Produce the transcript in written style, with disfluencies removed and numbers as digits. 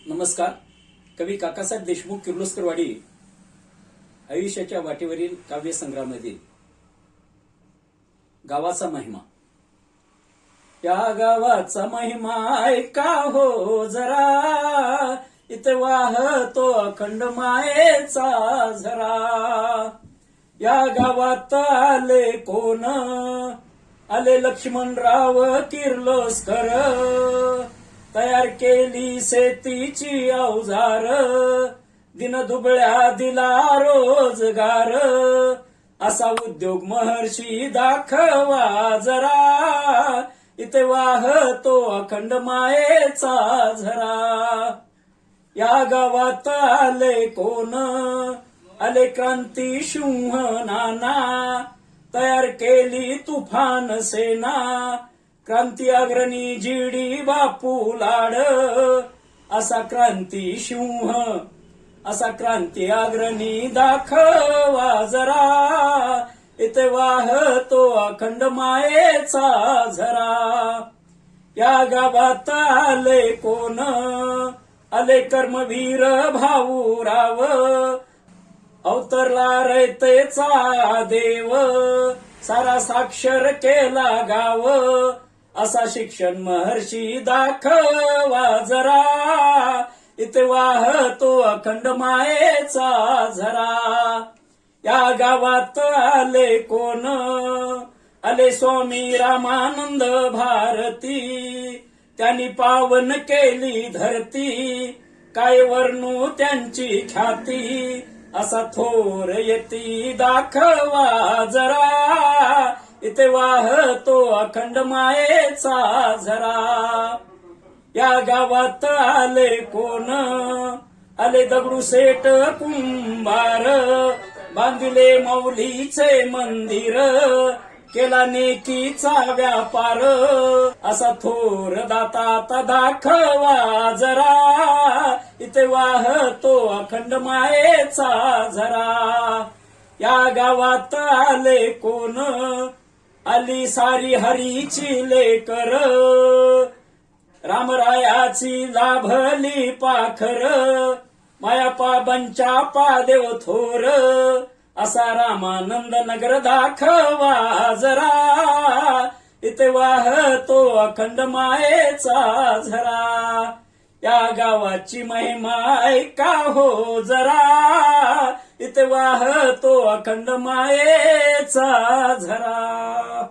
नमस्कार. कवी काकासाहेब देशमुख किर्लोस्करवाडी आयुष्याच्या वाटेवरील काव्यसंग्रहामधील गावाचा महिमा. या गावाचा महिमा ऐका हो जरा, इथे वाहतो अखंड मायेचा झरा. या गावात आले कोण, आले लक्ष्मणराव किर्लोस्कर. तयार केली शेतीची अवजार, दिन दुबळ्या दिला रोजगार. असा उद्योग महर्षी दाखवा जरा, इथे वाहतो अखंड मायेचा झरा. या गावात आले कोण, आले क्रांती सिंह नाना. तयार केली तुफान सेना, क्रांती अग्रणी जीडी बापू लाड. असा क्रांती सिंह, असा क्रांती अग्रणी दाखवा जरा, इथे वाहतो अखंड मायेचा झरा. या गावात आले कोण, आले कर्मवीर भाऊराव. अवतरला रयतेचा देव, सारा साक्षर केला गाव. असा शिक्षण महर्षी दाखवा जरा, इथे वाहतो अखंड मायेचा झरा. या गावात आले कोण, आले स्वामी रामानंद भारती. त्यांनी पावन केली धरती, काय वर्णू त्यांची ख्याती. असा थोर यती दाखवा जरा, इथे वाहतो अखंड मायेचा झरा. या गावात आले कोण, आले दगडूशेठ कुंभार. बांधिले माऊलीचे मंदिर, केला नेकीचा व्यापार. असा थोर दाता दाखवा जरा, इथे वाहतो अखंड मायेचा झरा. या गावात आले कोण, आली सारी हरीची लेकर. रामरायाची लाभली पाखर, मायापा बंचापा देव थोर. असा रामानंद नगर दाखवा जरा, इथे वाहतो अखंड मायेचा झरा. या गावाची महिमा ऐका हो जरा, इथे वाहतो अखंड मायेचा झरा.